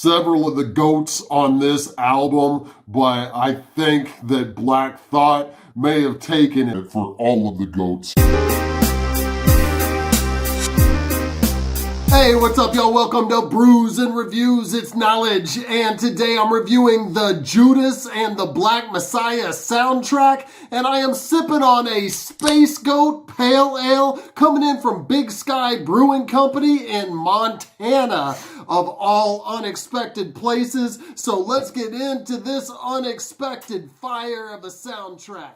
several of the GOATs on this album, but I think that Black Thought may have taken it for all of the GOATs. Hey, what's up, y'all? Welcome to Brews and Reviews. It's Knowledge, and today I'm reviewing the Judas and the Black Messiah soundtrack, and I am sipping on a Space Goat Pale Ale coming in from Big Sky Brewing Company in Montana, of all unexpected places. So let's get into this unexpected fire of a soundtrack.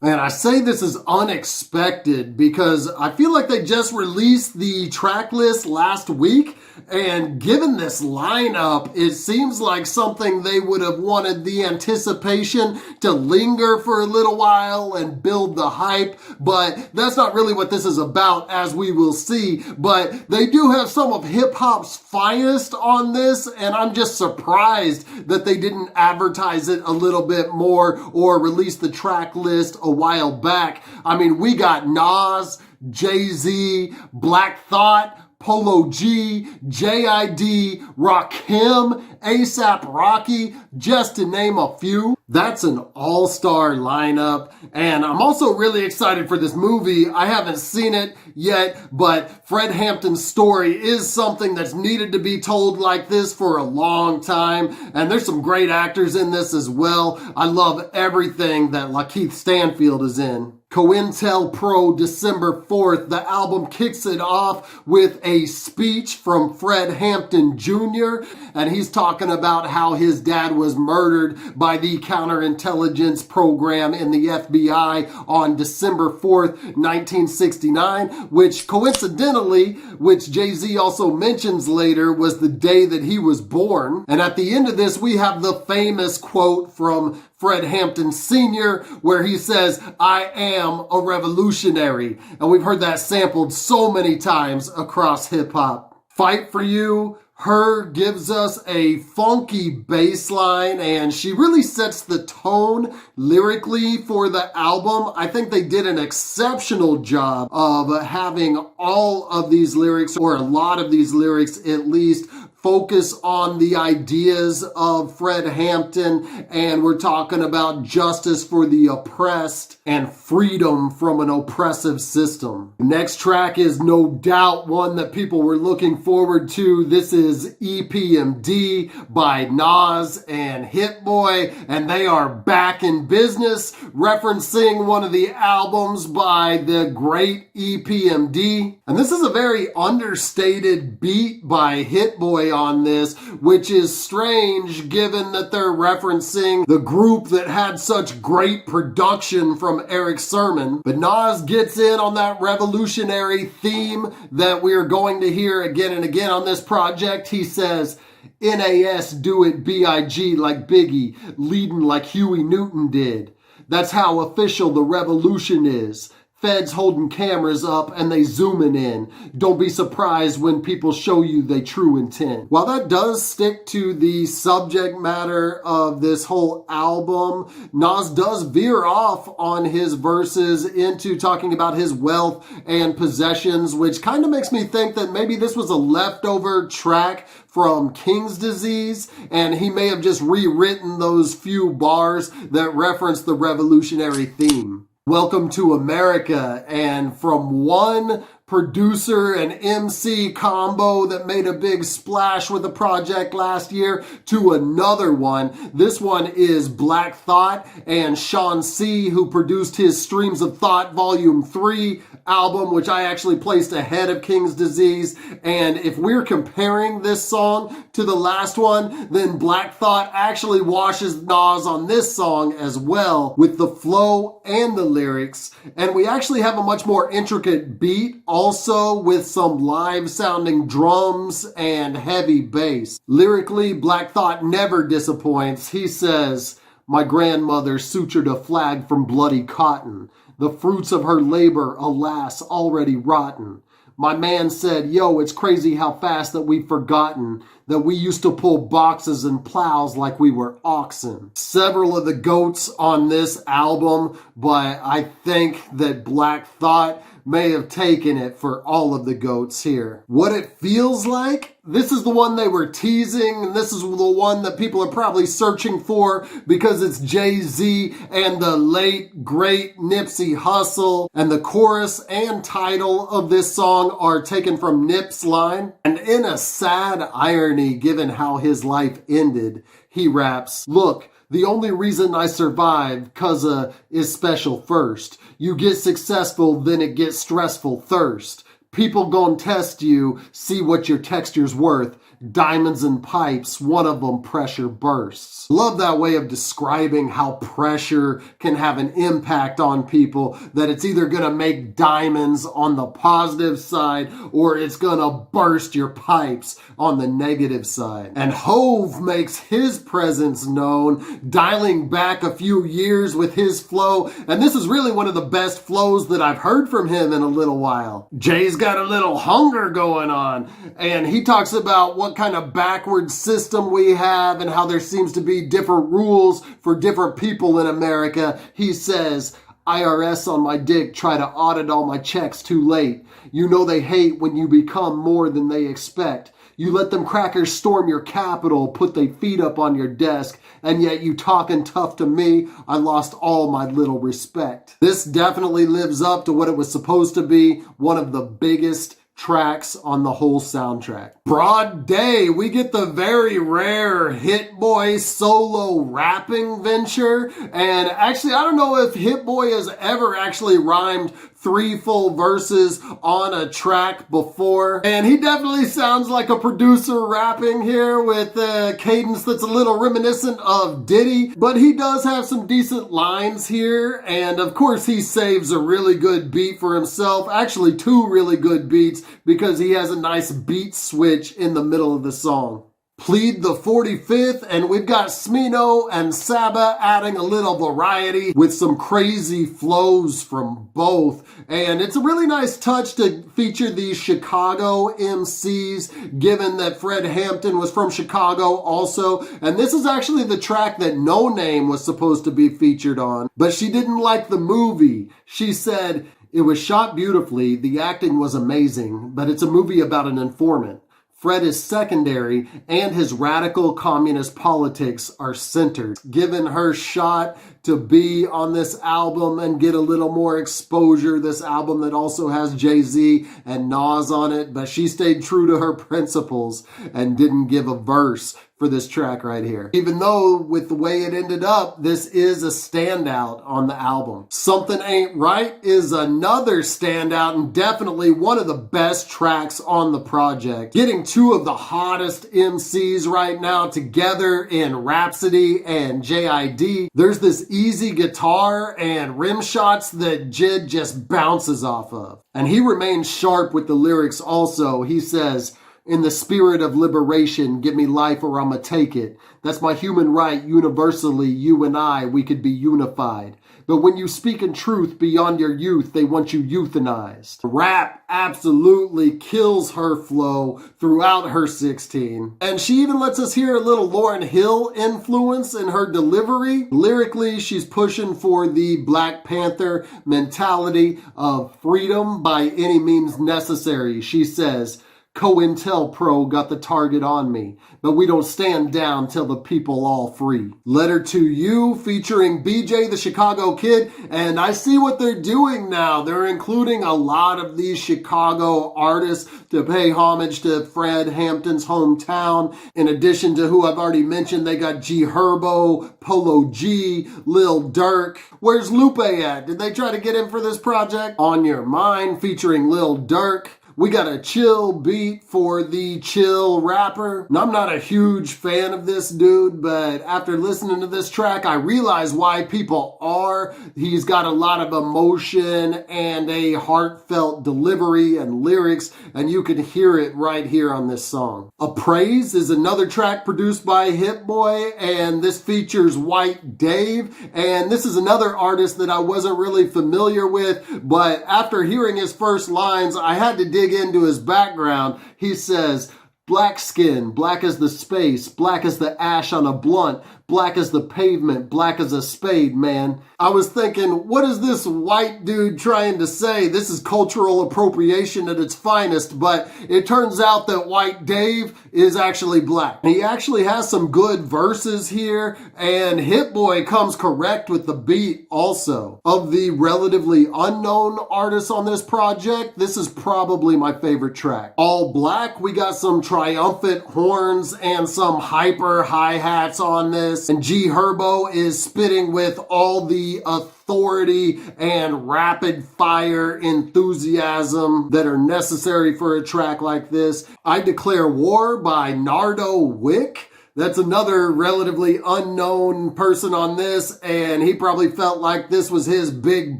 Man, I say this is unexpected because I feel like they just released the track list last week, and given this lineup, it seems like something they would have wanted the anticipation to linger for a little while and build the hype, but that's not really what this is about, as we will see. But they do have some of hip-hop's finest on this, and I'm just surprised that they didn't advertise it a little bit more or release the track list a while back. I mean, we got Nas, Jay-Z, Black Thought, Polo G, J.I.D, Rakim, A$AP Rocky, just to name a few. That's an all-star lineup, and I'm also really excited for this movie. I haven't seen it yet, but Fred Hampton's story is something that's needed to be told like this for a long time, and there's some great actors in this as well. I love everything that Lakeith Stanfield is in. COINTELPRO, December 4th, the album kicks it off with a speech from Fred Hampton Jr., and he's talking about how his dad was murdered by the counterintelligence program in the FBI on December 4th, 1969, which coincidentally, which Jay-Z also mentions later, was the day that he was born. And at the end of this, we have the famous quote from Fred Hampton Sr., where he says, "I am a revolutionary." And we've heard that sampled so many times across hip-hop. Fight for You. H.E.R gives us a funky bass line, and she really sets the tone lyrically for the album. I think they did an exceptional job of having all of these lyrics, or a lot of these lyrics at least, focus on the ideas of Fred Hampton, and we're talking about justice for the oppressed and freedom from an oppressive system. The next track is no doubt one that people were looking forward to. This is EPMD by Nas and Hit Boy, and they are back in business, referencing one of the albums by the great EPMD. And this is a very understated beat by Hit Boy on this, which is strange given that they're referencing the group that had such great production from Eric Sermon. But Nas gets in on that revolutionary theme that we are going to hear again and again on this project. He says, "NAS do it B.I.G. like Biggie, leading like Huey Newton did. That's how official the revolution is. Feds holding cameras up and they zooming in. Don't be surprised when people show you they true intent." While that does stick to the subject matter of this whole album, Nas does veer off on his verses into talking about his wealth and possessions, which kind of makes me think that maybe this was a leftover track from King's Disease, and he may have just rewritten those few bars that reference the revolutionary theme. Welcome to America, and from one producer and MC combo that made a big splash with a project last year to another one. This one is Black Thought and Sean C., who produced his Streams of Thought Volume 3 album, which I actually placed ahead of King's Disease. And if we're comparing this song to the last one, then Black Thought actually washes Nas on this song as well, with the flow and the lyrics. And we actually have a much more intricate beat, also with some live sounding drums and heavy bass. Lyrically, Black Thought never disappoints. He says, "My grandmother sutured a flag from bloody cotton. The fruits of her labor, alas, already rotten. My man said, yo, it's crazy how fast that we've forgotten that we used to pull boxes and plows like we were oxen." Several of the GOATs on this album, but I think that Black Thought may have taken it for all of the goats here. What it feels like? This is the one they were teasing, and this is the one that people are probably searching for because it's Jay-Z and the late, great Nipsey Hussle. And the chorus and title of this song are taken from Nip's line. And in a sad irony, given how his life ended, he raps, "Look, the only reason I survive, 'cause is special first. You get successful, then it gets stressful thirst. People gon' test you, see what your texture's worth. Diamonds and pipes, one of them pressure bursts." Love that way of describing how pressure can have an impact on people, that it's either gonna make diamonds on the positive side or it's gonna burst your pipes on the negative side. And Hove makes his presence known, dialing back a few years with his flow, and this is really one of the best flows that I've heard from him in a little while. Jay's got a little hunger going on, and he talks about what kind of backward system we have and how there seems to be different rules for different people in America. He says, "IRS on my dick, try to audit all my checks too late. You know they hate when you become more than they expect. You let them crackers storm your Capitol, put their feet up on your desk, and yet you talking tough to me. I lost all my little respect." This definitely lives up to what it was supposed to be, one of the biggest tracks on the whole soundtrack. Broad day, we get the very rare Hit Boy solo rapping venture, and actually I don't know if Hit Boy has ever actually rhymed 3 full verses on a track before, and he definitely sounds like a producer rapping here with a cadence that's a little reminiscent of Diddy, but he does have some decent lines here, and of course he saves a really good beat for himself, actually 2 really good beats, because he has a nice beat switch in the middle of the song. Plead the 45th, and we've got Smino and Saba adding a little variety with some crazy flows from both. And it's a really nice touch to feature these Chicago MCs, given that Fred Hampton was from Chicago also. And this is actually the track that No Name was supposed to be featured on, but she didn't like the movie. She said, "It was shot beautifully, the acting was amazing, but it's a movie about an informant. Fred is secondary, and his radical communist politics are centered." Given her shot to be on this album and get a little more exposure, this album that also has Jay-Z and Nas on it, but she stayed true to her principles and didn't give a verse for this track right here. Even though with the way it ended up, this is a standout on the album. Something Ain't Right is another standout and definitely one of the best tracks on the project. Getting 2 of the hottest MCs right now together in Rapsody and JID. There's this easy guitar and rim shots that Jid just bounces off of. And he remains sharp with the lyrics also. He says, "In the spirit of liberation, give me life or I'ma take it. That's my human right, universally, you and I, we could be unified. But when you speak in truth beyond your youth, they want you euthanized." Rap absolutely kills her flow throughout her 16. And she even lets us hear a little Lauryn Hill influence in her delivery. Lyrically, she's pushing for the Black Panther mentality of freedom by any means necessary. She says, "COINTELPRO got the target on me, but we don't stand down till the people all free." Letter to You featuring BJ the Chicago Kid, and I see what they're doing now. They're including a lot of these Chicago artists to pay homage to Fred Hampton's hometown. In addition to who I've already mentioned, they got H.E.R, Polo G, Lil Durk. Where's Lupe at? Did they try to get him for this project? On Your Mind featuring Lil Durk. We got a chill beat for the chill rapper. And I'm not a huge fan of this dude, but after listening to this track, I realize why people are. He's got a lot of emotion and a heartfelt delivery and lyrics, and you can hear it right here on this song. Appraise is another track produced by Hit Boy, and this features White Dave, and this is another artist that I wasn't really familiar with, but after hearing his first lines, I had to dig into his background. He says, "Black skin, black as the space, black as the ash on a blunt, black as the pavement, black as a spade, man. I was thinking, what is this white dude trying to say? This is cultural appropriation at its finest, but it turns out that White Dave is actually black. He actually has some good verses here, and Hit Boy comes correct with the beat also. Of the relatively unknown artists on this project, this is probably my favorite track. All black, we got some triumphant horns and some hyper hi-hats on this, and H.E.R is spitting with all the authority and rapid fire enthusiasm that are necessary for a track like this. I Declare War by Nardo Wick. That's another relatively unknown person on this, and he probably felt like this was his big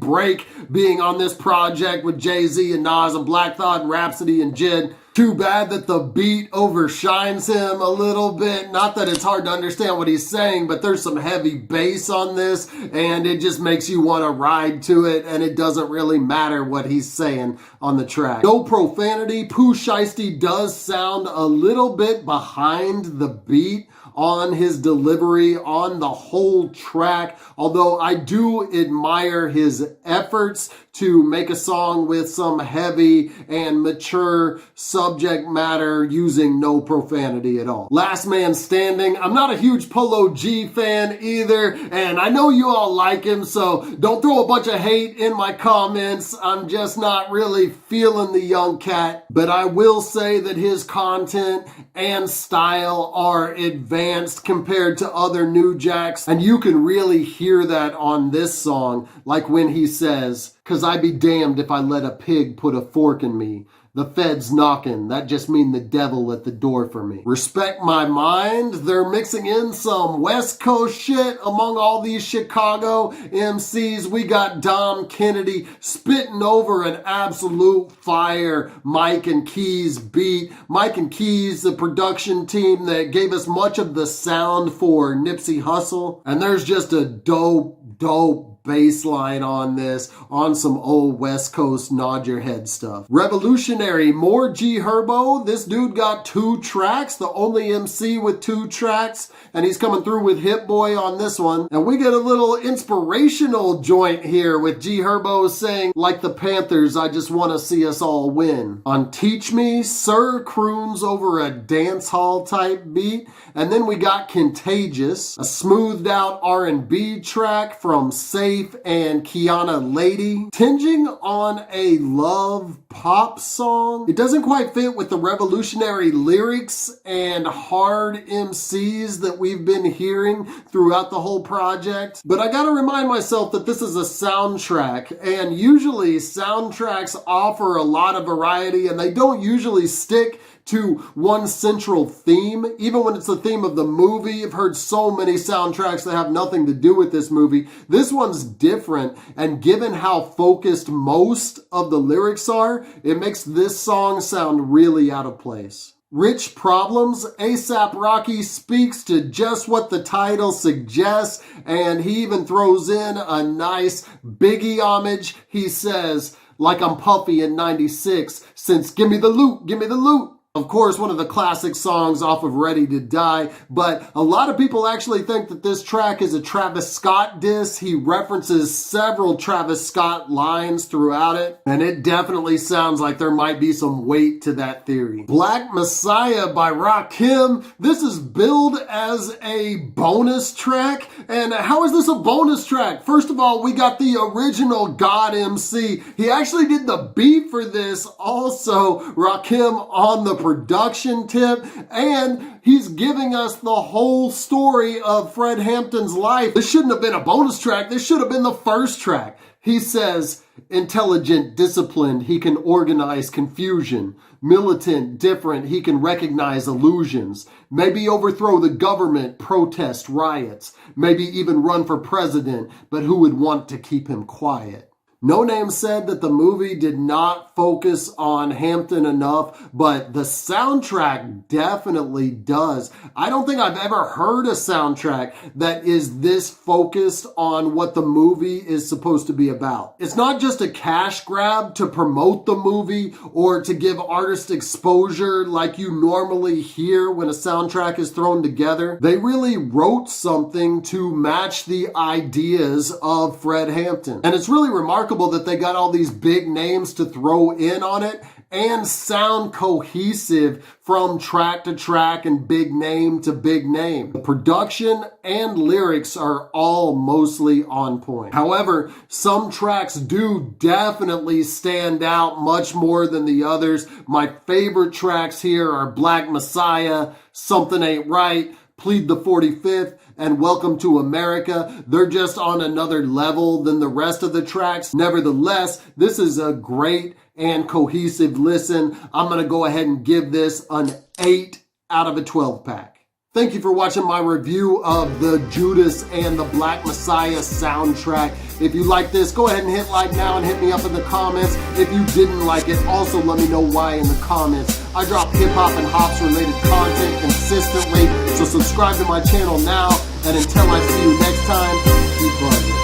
break, being on this project with Jay-Z and Nas and Black Thought and Rapsody and Jid. Too bad that the beat overshines him a little bit. Not that it's hard to understand what he's saying, but there's some heavy bass on this, and it just makes you want to ride to it, and it doesn't really matter what he's saying on the track. No profanity. Pooh Shiesty does sound a little bit behind the beat on his delivery on the whole track, although I do admire his efforts to make a song with some heavy and mature subject matter using no profanity at all. Last Man Standing. I'm not a huge Polo G fan either, and I know you all like him, so don't throw a bunch of hate in my comments. I'm just not really feeling the young cat, but I will say that his content and style are advanced compared to other new jacks, and you can really hear that on this song, like when he says, "'Cause I be damned if I let a pig put a fork in me. The feds knocking, that just mean the devil at the door for me." Respect My Mind. They're mixing in some West Coast shit among all these Chicago MCs. We got Dom Kennedy spitting over an absolute fire Mike and Keys beat. Mike and Keys, the production team that gave us much of the sound for Nipsey Hussle. And there's just a dope bass line on this, on some old West Coast nod your head stuff. Revolutionary, more H.E.R. This dude got 2 tracks, the only MC with 2 tracks, and he's coming through with Hit Boy on this one. And we get a little inspirational joint here with H.E.R. saying, "Like the Panthers, I just want to see us all win." On Teach Me, Sir croons over a dance hall type beat. And then we got Contagious, a smoothed out R&B track from Safe and Kiana Lady, tinging on a love pop song. It doesn't quite fit with the revolutionary lyrics and hard MCs that we've been hearing throughout the whole project. But I gotta remind myself that this is a soundtrack, and usually soundtracks offer a lot of variety, and they don't usually stick to one central theme, even when it's the theme of the movie. I've heard so many soundtracks that have nothing to do with this movie. This one's different, and given how focused most of the lyrics are, it makes this song sound really out of place. Rich Problems, A$AP Rocky speaks to just what the title suggests, and he even throws in a nice Biggie homage. He says, "Like I'm Puffy in 96, since give me the loot, give me the loot." Of course, one of the classic songs off of Ready to Die, but a lot of people actually think that this track is a Travis Scott diss. He references several Travis Scott lines throughout it, and it definitely sounds like there might be some weight to that theory. Black Messiah by Rakim. This is billed as a bonus track, and how is this a bonus track? First of all, we got the original God MC. He actually did the beat for this also, Rakim on the production tip, and he's giving us the whole story of Fred Hampton's life. This shouldn't have been a bonus track. This should have been the first track. He says, "Intelligent, disciplined, he can organize confusion. Militant, different, he can recognize illusions. Maybe overthrow the government, protest riots. Maybe even run for president, but who would want to keep him quiet? No Name said that the movie did not focus on Hampton enough, but the soundtrack definitely does. I don't think I've ever heard a soundtrack that is this focused on what the movie is supposed to be about. It's not just a cash grab to promote the movie or to give artist exposure like you normally hear when a soundtrack is thrown together. They really wrote something to match the ideas of Fred Hampton. And it's really remarkable that they got all these big names to throw in on it and sound cohesive from track to track and big name to big name. The production and lyrics are all mostly on point. However, some tracks do definitely stand out much more than the others. My favorite tracks here are Black Messiah, Somethin Ain't Right, Plead the 45th, and Welcome to America. They're just on another level than the rest of the tracks. Nevertheless, this is a great and cohesive listen. I'm going to go ahead and give this an 8 out of a 12 pack. Thank you for watching my review of the Judas and the Black Messiah soundtrack. If you like this, go ahead and hit like now and hit me up in the comments. If you didn't like it, also let me know why in the comments. I drop hip-hop and hops related content consistently, so subscribe to my channel now. And until I see you next time, keep buzzing.